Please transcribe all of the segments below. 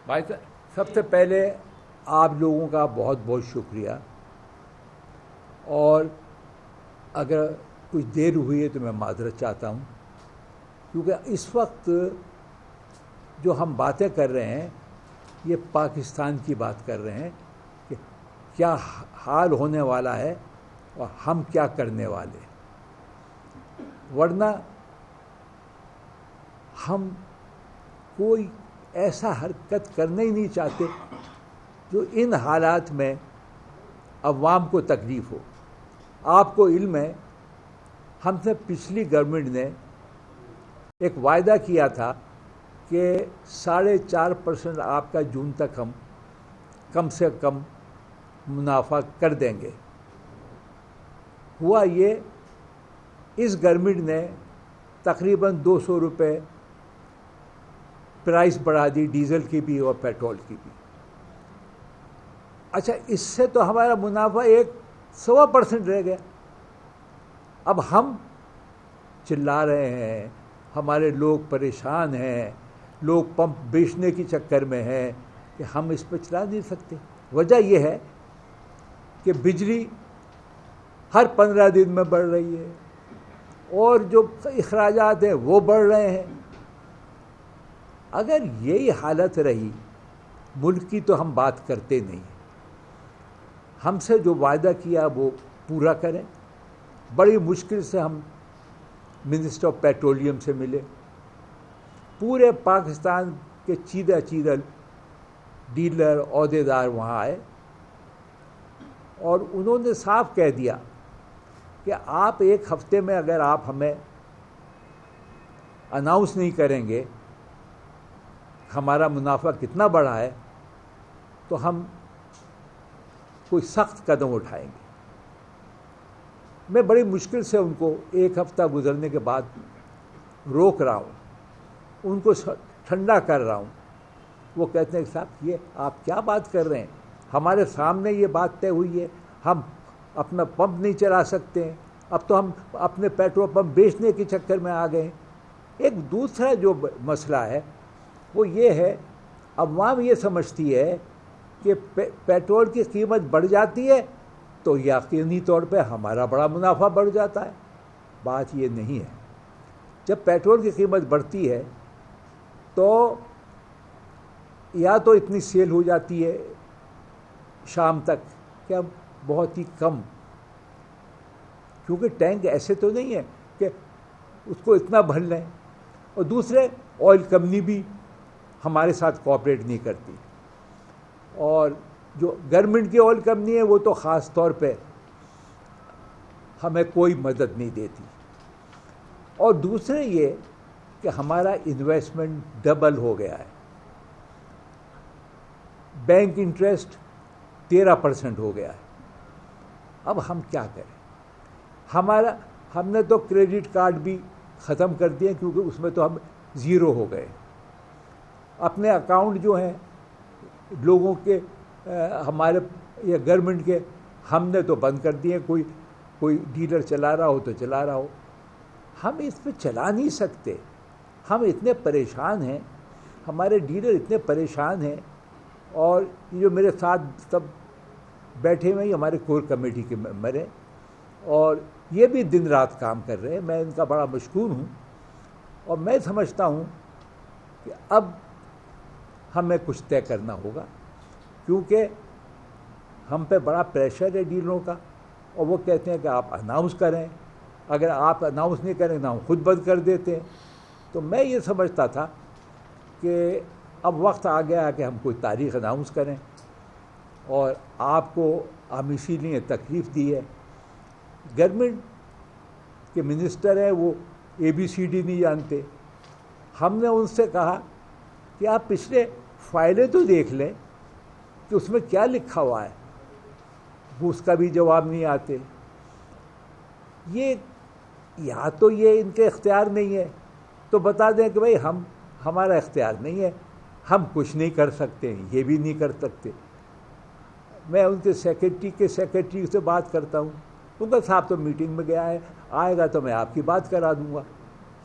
بھائی صاحب، سب سے پہلے آپ لوگوں کا بہت بہت شکریہ، اور اگر کچھ دیر ہوئی ہے تو میں معذرت چاہتا ہوں، کیونکہ اس وقت جو ہم باتیں کر رہے ہیں یہ پاکستان کی بات کر رہے ہیں کہ کیا حال ہونے والا ہے اور ہم کیا کرنے والے، ورنہ ہم کوئی ایسا حرکت کرنا ہی نہیں چاہتے جو ان حالات میں عوام کو تکلیف ہو۔ آپ کو علم ہے، ہم سے پچھلی گورنمنٹ نے ایک وعدہ کیا تھا کہ 4.5% آپ کا جون تک ہم کم سے کم منافع کر دیں گے۔ ہوا یہ، اس گورنمنٹ نے تقریباً 200 روپے پرائس بڑھا دی، ڈیزل کی بھی اور پیٹرول کی بھی۔ اچھا، اس سے تو ہمارا منافع 1.25% رہ گیا۔ اب ہم چلا رہے ہیں، ہمارے لوگ پریشان ہیں، لوگ پمپ بیچنے کی چکر میں ہیں کہ ہم اس پہ چلا نہیں سکتے۔ وجہ یہ ہے کہ بجلی ہر 15 دن میں بڑھ رہی ہے، اور جو اخراجات ہیں وہ بڑھ رہے ہیں۔ اگر یہی حالت رہی ملک کی تو ہم بات کرتے نہیں۔ ہم سے جو وعدہ کیا وہ پورا کریں۔ بڑی مشکل سے ہم منسٹر آف پیٹرولیم سے ملے، پورے پاکستان کے چیدہ ڈیلر عہدیدار وہاں آئے، اور انہوں نے صاف کہہ دیا کہ آپ 1 ہفتے میں اگر آپ ہمیں اناؤنس نہیں کریں گے ہمارا منافع کتنا بڑھا ہے تو ہم کوئی سخت قدم اٹھائیں گے۔ میں بڑی مشکل سے ان کو 1 ہفتہ گزرنے کے بعد روک رہا ہوں، ان کو ٹھنڈا کر رہا ہوں۔ وہ کہتے ہیں کہ صاحب یہ آپ کیا بات کر رہے ہیں، ہمارے سامنے یہ بات طے ہوئی ہے، ہم اپنا پمپ نہیں چلا سکتے ہیں، اب تو ہم اپنے پیٹرول پمپ بیچنے کے چکر میں آ گئے ہیں۔ ایک دوسرا جو مسئلہ ہے وہ یہ ہے، عوام یہ سمجھتی ہے کہ پیٹرول کی قیمت بڑھ جاتی ہے تو یقینی طور پہ ہمارا بڑا منافع بڑھ جاتا ہے۔ بات یہ نہیں ہے۔ جب پیٹرول کی قیمت بڑھتی ہے تو یا تو اتنی سیل ہو جاتی ہے شام تک کہ اب بہت ہی کم، کیونکہ ٹینک ایسے تو نہیں ہے کہ اس کو اتنا بھر لیں، اور دوسرے آئل کمپنی بھی ہمارے ساتھ کوآپریٹ نہیں کرتی، اور جو گورنمنٹ کی آئل کمپنی ہے وہ تو خاص طور پہ ہمیں کوئی مدد نہیں دیتی، اور دوسرے یہ کہ ہمارا انویسٹمنٹ ڈبل ہو گیا ہے، بینک انٹرسٹ 13% ہو گیا ہے۔ اب ہم کیا کریں؟ ہم نے تو کریڈٹ کارڈ بھی ختم کر دیے، کیونکہ اس میں تو ہم زیرو ہو گئے۔ اپنے اکاؤنٹ جو ہیں لوگوں کے، ہمارے یا گورنمنٹ کے، ہم نے تو بند کر دیے۔ کوئی ڈیلر چلا رہا ہو تو چلا رہا ہو، ہم اس پہ چلا نہیں سکتے۔ ہم اتنے پریشان ہیں، ہمارے ڈیلر اتنے پریشان ہیں، اور یہ جو میرے ساتھ سب بیٹھے ہوئے ہیں ہمارے کور کمیٹی کے ممبر ہیں، اور یہ بھی دن رات کام کر رہے ہیں، میں ان کا بڑا مشکور ہوں، اور میں سمجھتا ہوں کہ اب ہمیں کچھ طے کرنا ہوگا، کیونکہ ہم پہ بڑا پریشر ہے ڈیلروں کا، اور وہ کہتے ہیں کہ آپ اناؤنس کریں، اگر آپ اناؤنس نہیں کریں تو ہم خود بند کر دیتے ہیں۔ تو میں یہ سمجھتا تھا کہ اب وقت آ گیا کہ ہم کوئی تاریخ اناؤنس کریں، اور آپ کو ہم اسی لیے تکلیف دی ہے۔ گورنمنٹ کے منسٹر ہیں وہ ABCD نہیں جانتے۔ ہم نے ان سے کہا کہ آپ پچھلے فائلیں تو دیکھ لیں کہ اس میں کیا لکھا ہوا ہے، وہ اس کا بھی جواب نہیں آتے۔ یہ یا تو یہ ان کے اختیار نہیں ہے تو بتا دیں کہ بھائی ہمارا اختیار نہیں ہے، ہم کچھ نہیں کر سکتے، یہ بھی نہیں کر سکتے۔ میں ان کے سیکرٹری سے بات کرتا ہوں، ان کا صاحب تو میٹنگ میں گیا ہے، آئے گا تو میں آپ کی بات کرا دوں گا۔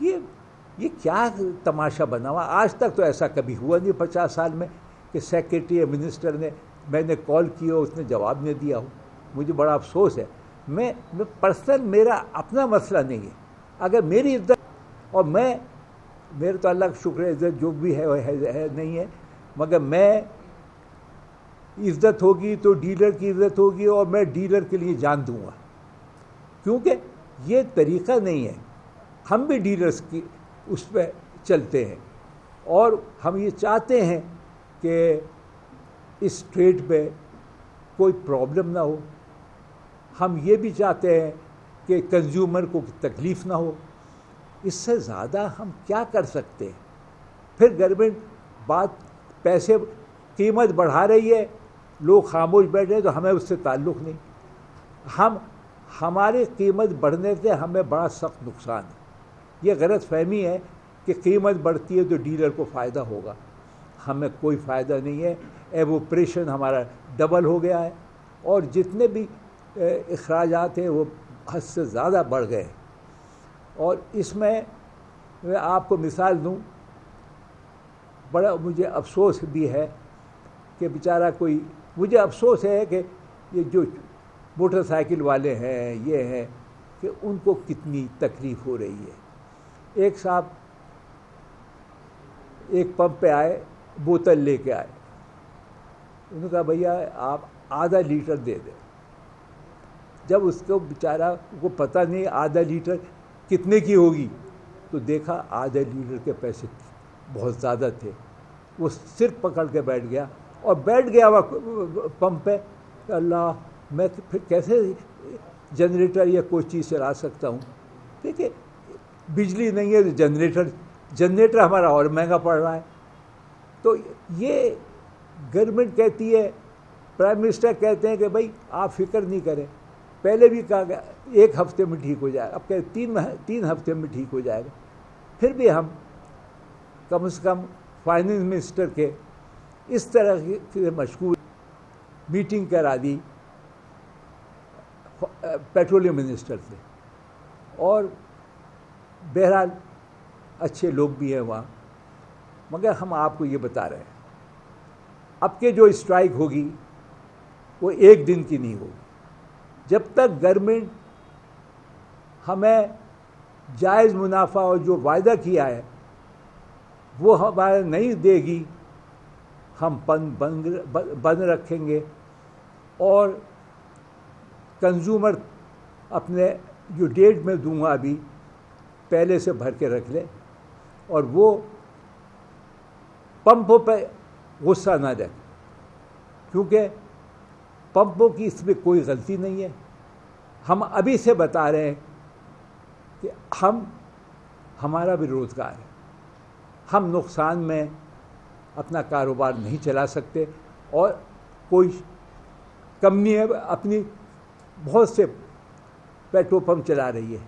یہ کیا تماشا بنا ہوا، آج تک تو ایسا کبھی ہوا نہیں 50 سال میں کہ سیکریٹری منسٹر نے میں نے کال کی ہو اس نے جواب نہیں دیا ہو. مجھے بڑا افسوس ہے. میں پرسنل میرا اپنا مسئلہ نہیں ہے. اگر میری عزت اور میرے تو اللہ کا شکر ہے عزت جو بھی ہے نہیں ہے, مگر میں عزت ہوگی تو ڈیلر کی عزت ہوگی, اور میں ڈیلر کے لیے جان دوں گا, کیونکہ یہ طریقہ نہیں ہے. ہم بھی ڈیلرز کی اس پہ چلتے ہیں, اور ہم یہ چاہتے ہیں کہ اس ٹریڈ پہ کوئی پرابلم نہ ہو. ہم یہ بھی چاہتے ہیں کہ کنزیومر کو تکلیف نہ ہو. اس سے زیادہ ہم کیا کر سکتے ہیں؟ پھر گورنمنٹ بات پیسے قیمت بڑھا رہی ہے, لوگ خاموش بیٹھے ہیں, تو ہمیں اس سے تعلق نہیں. ہماری قیمت بڑھنے سے ہمیں بڑا سخت نقصان ہے. یہ غلط فہمی ہے کہ قیمت بڑھتی ہے تو ڈیلر کو فائدہ ہوگا. ہمیں کوئی فائدہ نہیں ہے. ایوپریشن ہمارا ڈبل ہو گیا ہے, اور جتنے بھی اخراجات ہیں وہ حد سے زیادہ بڑھ گئے. اور اس میں آپ کو مثال دوں, بڑا مجھے افسوس بھی ہے کہ بیچارہ کوئی, مجھے افسوس ہے کہ یہ جو موٹر سائیکل والے ہیں یہ ہیں کہ ان کو کتنی تکلیف ہو رہی ہے. ایک صاحب ایک پمپ پہ آئے, بوتل لے کے آئے. انہوں نے کہا بھیا آپ آدھا لیٹر دے دیں. جب اس کو بیچارہ کو پتہ نہیں آدھا لیٹر کتنے کی ہوگی, تو دیکھا آدھا لیٹر کے پیسے بہت زیادہ تھے. وہ صرف پکڑ کے بیٹھ گیا, اور بیٹھ گیا وہ پمپ پہ. اللہ, میں پھر کیسے جنریٹر یا کوئی چیز چلا سکتا ہوں؟ دیکھیے بجلی نہیں ہے تو جنریٹر ہمارا اور مہنگا پڑ رہا ہے. تو یہ گورنمنٹ کہتی ہے, پرائم منسٹر کہتے ہیں کہ بھائی آپ فکر نہیں کریں. پہلے بھی کہا گیا 1 ہفتے میں ٹھیک ہو جائے گا, اب کہ 3 ہفتے میں ٹھیک ہو جائے گا. پھر بھی ہم کم سے کم فائننس منسٹر کے اس طرح سے مشغول میٹنگ کرا دی پیٹرولیم منسٹر سے, اور بہرحال اچھے لوگ بھی ہیں وہاں. مگر ہم آپ کو یہ بتا رہے ہیں اب کہ جو اسٹرائک ہوگی وہ 1 دن کی نہیں ہوگی. جب تک گورنمنٹ ہمیں جائز منافع اور جو وعدہ کیا ہے وہ ہمارے نہیں دے گی, ہم بند رکھیں گے. اور کنزیومر اپنے جو ڈیٹ میں دوں گا ابھی پہلے سے بھر کے رکھ لے, اور وہ پمپوں پہ غصہ نہ رکھے, کیونکہ پمپوں کی اس میں کوئی غلطی نہیں ہے. ہم ابھی سے بتا رہے ہیں کہ ہمارا بھی روزگار ہے, ہم نقصان میں اپنا کاروبار نہیں چلا سکتے. اور کوئی کمپنی اپنی بہت سے پیٹرول پمپ چلا رہی ہے,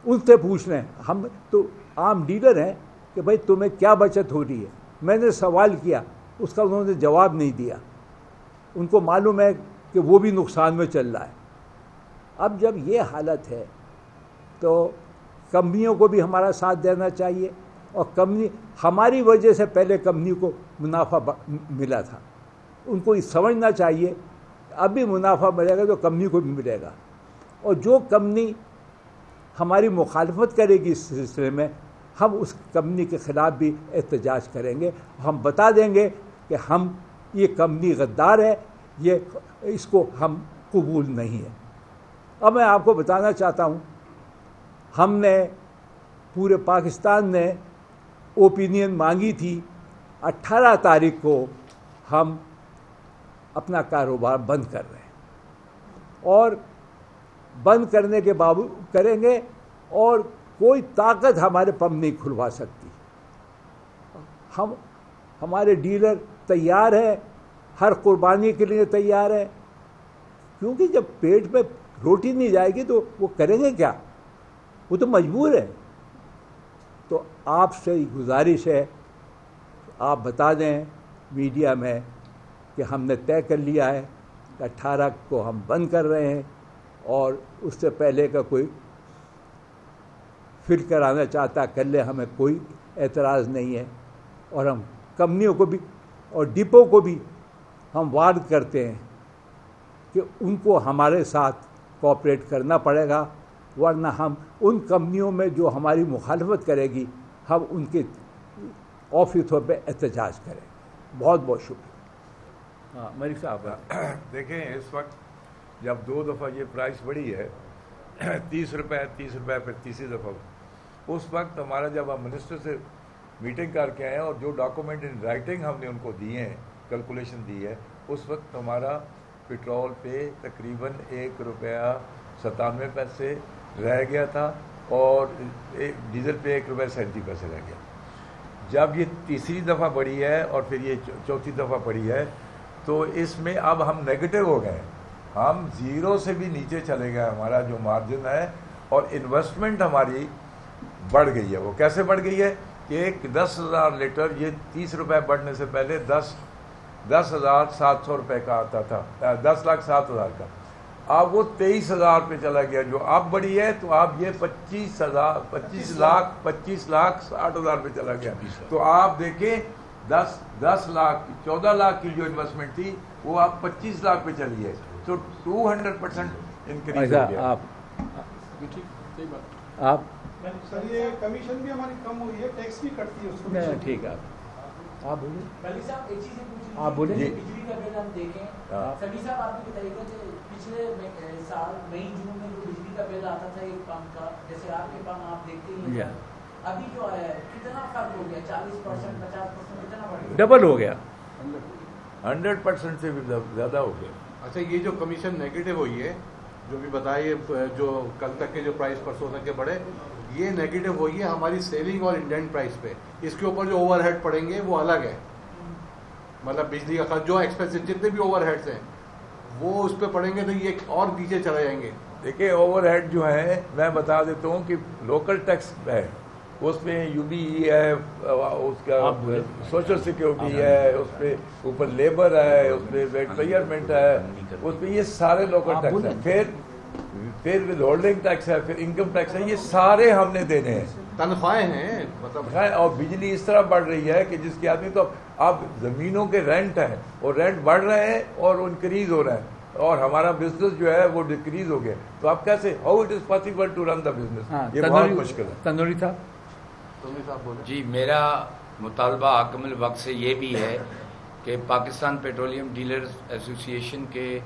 ان سے پوچھ لیں. ہم تو عام ڈیلر ہیں کہ بھائی تمہیں کیا بچت ہو رہی ہے. میں نے سوال کیا, اس کا انہوں نے جواب نہیں دیا. ان کو معلوم ہے کہ وہ بھی نقصان میں چل رہا ہے. اب جب یہ حالت ہے تو کمپنیوں کو بھی ہمارا ساتھ دینا چاہیے, اور کمپنی ہماری وجہ سے پہلے کمپنی کو منافع ملا تھا, ان کو یہ سمجھنا چاہیے اب بھی منافع ملے گا تو کمپنی کو بھی ملے گا. اور جو کمپنی ہماری مخالفت کرے گی اس سلسلے میں, ہم اس کمپنی کے خلاف بھی احتجاج کریں گے. ہم بتا دیں گے کہ یہ کمپنی غدار ہے, اس کو ہم قبول نہیں ہے. اب میں آپ کو بتانا چاہتا ہوں, ہم نے پورے پاکستان نے اوپینین مانگی تھی. 18 تاریخ کو ہم اپنا کاروبار بند کر رہے ہیں, اور بند کرنے کے باوجود کریں گے, اور کوئی طاقت ہمارے پمپ نہیں کھلوا سکتی. ہمارے ڈیلر تیار ہے, ہر قربانی کے لیے تیار ہے, کیونکہ جب پیٹ میں روٹی نہیں جائے گی تو وہ کریں گے کیا؟ وہ تو مجبور ہے. تو آپ سے گزارش ہے, آپ بتا دیں میڈیا میں کہ ہم نے طے کر لیا ہے کہ 18 کو ہم بند کر رہے ہیں, اور اس سے پہلے کا کوئی پھر کرانا چاہتا کر لے, ہمیں کوئی اعتراض نہیں ہے. اور ہم کمپنیوں کو بھی اور ڈپو کو بھی ہم وارن کرتے ہیں کہ ان کو ہمارے ساتھ کوآپریٹ کرنا پڑے گا، ورنہ ہم ان کمپنیوں میں جو ہماری مخالفت کرے گی ہم ان کے آفسوں پہ احتجاج کریں. بہت بہت شکریہ. ہاں ملک صاحب. دیکھیں اس وقت جب 2 دفعہ یہ پرائس بڑھی ہے 30 روپے پھر تیسری دفعہ، اس وقت ہمارا جب ہم منسٹر سے میٹنگ کر کے آئے اور جو ڈاکومنٹ ان رائٹنگ ہم نے ان کو دیے ہیں، کیلکولیشن دی ہے، اس وقت ہمارا پٹرول پہ تقریباً 1 روپیہ 97 پیسے رہ گیا تھا اور ڈیزل پہ 1 روپیہ 37 رہ گیا. جب یہ تیسری دفعہ بڑھی ہے اور پھر یہ چوتھی دفعہ بڑھی ہے تو اس میں اب ہم نیگیٹو ہو گئے، ہم زیرو سے بھی نیچے چلے گئے. ہمارا جو مارجن ہے اور انویسٹمنٹ ہماری بڑھ گئی ہے. وہ کیسے بڑھ گئی ہے کہ ایک 10,000 لیٹر یہ 30 روپے بڑھنے سے پہلے 10,700 روپے کا آتا تھا، 10,07,000 کا. اب وہ 23,000 پہ چلا گیا جو اب بڑی ہے، تو اب یہ 25 لاکھ 60,000 پہ چلا گیا. تو آپ دیکھیں 10 لاکھ 14 لاکھ کی جو انویسٹمنٹ تھی وہ اب 25 لاکھ پہ چلی ہے. تو 200% انکریز ہو گیا. آپ سر یہ کمیشن بھی ہماری کم ہوئی ہے، ٹیکس بھی کٹتی ہے اس کو. ٹھیک ہے آپ بولیں. ملک صاحب ایک چیز پوچھیں، آپ بولیں. بجلی کا بل ہم دیکھیں، سبھی صاحب آپ کو بتائیے کہ پچھلے سال مئی جون میں جو بجلی کا بل آتا تھا ایک پمپ کا، جیسے آپ کے پمپ آپ دیکھتے ہیں، ابھی جو آیا ہے کتنا فرق ہو گیا؟ 40% 50% کتنا بڑھ گیا؟ ڈبل ہو گیا. 100% سے بھی زیادہ ہو گیا. اچھا یہ جو کمیشن نیگیٹو ہوئی ہے جو بھی بتائیے، جو کل تک کے جو پرائس پرسوں تک کے بڑھے، یہ نیگیٹو ہوئی ہے ہماری سیلنگ اور انڈینٹ پرائس پہ. اس کے اوپر جو اوور ہیڈ پڑیں گے وہ الگ ہے، مطلب بجلی کا خرچ جو ایکسپینسو جتنے بھی اوور ہیڈس ہیں وہ اس پہ پڑیں گے تو یہ اور نیچے چلے جائیں گے. دیکھیں اوور ہیڈ جو ہے میں بتا دیتا ہوں کہ لوکل ٹیکس ہے، اس میں یو بی ای ہے، اس کا سوشل سیکورٹی ہے، اس پہ اوپر لیبر ہے، اس پہ ریٹائرمنٹ ہے، اس پہ یہ سارے لوکل ٹیکس ہیں. پھر ود ہولڈنگ ٹیکس ہے، پھر انکم ٹیکس ہے، یہ سارے ہم نے دینے ہیں. تنخواہیں ہیں مطلب. اور بجلی اس طرح بڑھ رہی ہے کہ جس کی آدمی تو اب زمینوں کے رینٹ ہیں اور رینٹ بڑھ رہے ہیں اور انکریز ہو رہے ہیں اور ہمارا بزنس جو ہے وہ ڈکریز ہو گیا. تو آپ کیسے how it is possible to run the business? یہ بہت مشکل ہے. تندوری صاحب. جی میرا مطالبہ حاکم الوقت سے یہ بھی ہے کہ پاکستان پیٹرولیم ڈیلرز ایسوسی ایشن کے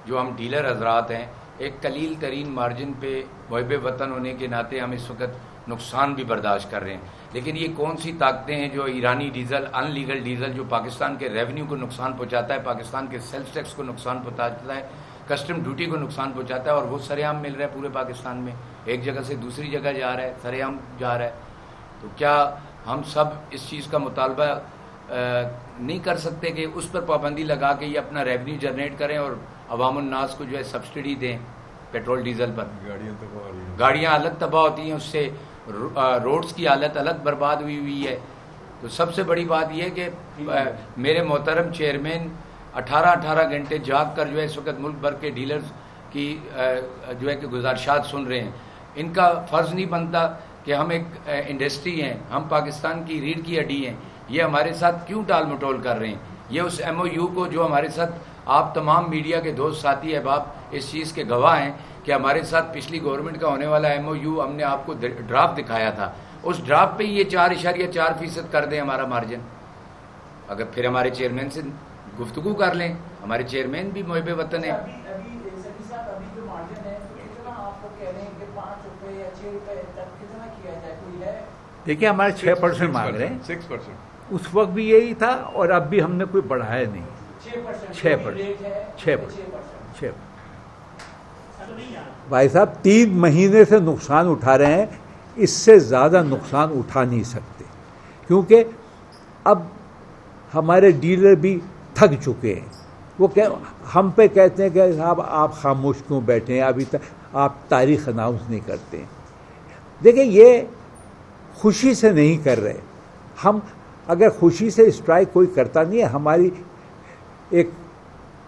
جو ہم ڈیلر حضرات ہیں، ایک قلیل ترین مارجن پہ محب وطن ہونے کے ناطے ہم اس وقت نقصان بھی برداشت کر رہے ہیں. لیکن یہ کون سی طاقتیں ہیں جو ایرانی ڈیزل، ان لیگل ڈیزل جو پاکستان کے ریونیو کو نقصان پہنچاتا ہے، پاکستان کے سیلس ٹیکس کو نقصان پہنچاتا ہے، کسٹم ڈیوٹی کو نقصان پہنچاتا ہے، اور وہ سرے عام مل رہا ہے پورے پاکستان میں، ایک جگہ سے دوسری جگہ جا رہا ہے، سرے عام جا رہا ہے. تو کیا ہم سب اس چیز کا مطالبہ نہیں کر سکتے کہ اس پر پابندی لگا کے یہ اپنا ریونیو جنریٹ کریں اور عوام الناس کو جو ہے سبسڈی دیں پیٹرول ڈیزل پر؟ گاڑیاں الگ تباہ ہوتی ہیں اس سے، روڈز کی حالت الگ برباد ہوئی ہے. تو سب سے بڑی بات یہ ہے کہ میرے محترم چیئرمین 18 گھنٹے جاگ کر جو ہے اس وقت ملک بھر کے ڈیلرز کی جو ہے کہ گزارشات سن رہے ہیں. ان کا فرض نہیں بنتا کہ ہم ایک انڈسٹری ہیں، ہم پاکستان کی ریڑھ کی ہڈی ہیں، یہ ہمارے ساتھ کیوں ٹال مٹول کر رہے ہیں؟ یہ اس ایم او یو کو جو ہمارے ساتھ آپ تمام میڈیا کے دوست ساتھی احباب اس چیز کے گواہ ہیں کہ ہمارے ساتھ پچھلی گورنمنٹ کا ہونے والا ایم او یو ہم نے آپ کو ڈرافٹ دکھایا تھا، اس ڈرافٹ پہ یہ 4.4% کر دیں ہمارا مارجن. اگر پھر ہمارے چیئرمین سے گفتگو کر لیں، ہمارے چیئرمین بھی محب وطن ہیں. دیکھیے ہمارے 6% مانگ رہے ہیں. 6% اس وقت بھی یہی تھا اور اب بھی ہم نے کوئی بڑھایا نہیں. 6%. بھائی صاحب 3 مہینے سے نقصان اٹھا رہے ہیں، اس سے زیادہ نقصان اٹھا نہیں سکتے کیونکہ اب ہمارے ڈیلر بھی تھک چکے ہیں. وہ ہم پہ کہتے ہیں کہ صاحب آپ خاموش کیوں بیٹھے ہیں، ابھی تک آپ تاریخ اناؤنس نہیں کرتے ہیں. دیکھیں یہ خوشی سے نہیں کر رہے. ہم اگر خوشی سے اسٹرائک کوئی کرتا نہیں ہے، ہماری ایک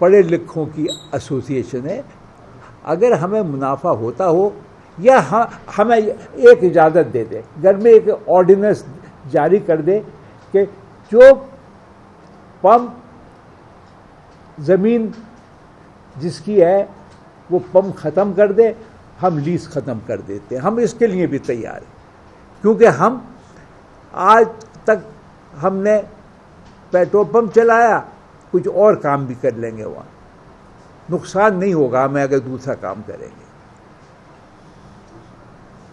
پڑھے لکھوں کی ایسوسی ایشن ہے، اگر ہمیں منافع ہوتا ہو یا ہمیں ایک اجازت دے دے، گھر میں ایک آرڈیننس جاری کر دے کہ جو پمپ زمین جس کی ہے وہ پمپ ختم کر دے، ہم لیز ختم کر دیتے ہیں، ہم اس کے لیے بھی تیار ہیں، کیونکہ ہم آج تک ہم نے پیٹرول پمپ چلایا، کچھ اور کام بھی کر لیں گے، وہاں نقصان نہیں ہوگا ہمیں اگر دوسرا کام کریں گے۔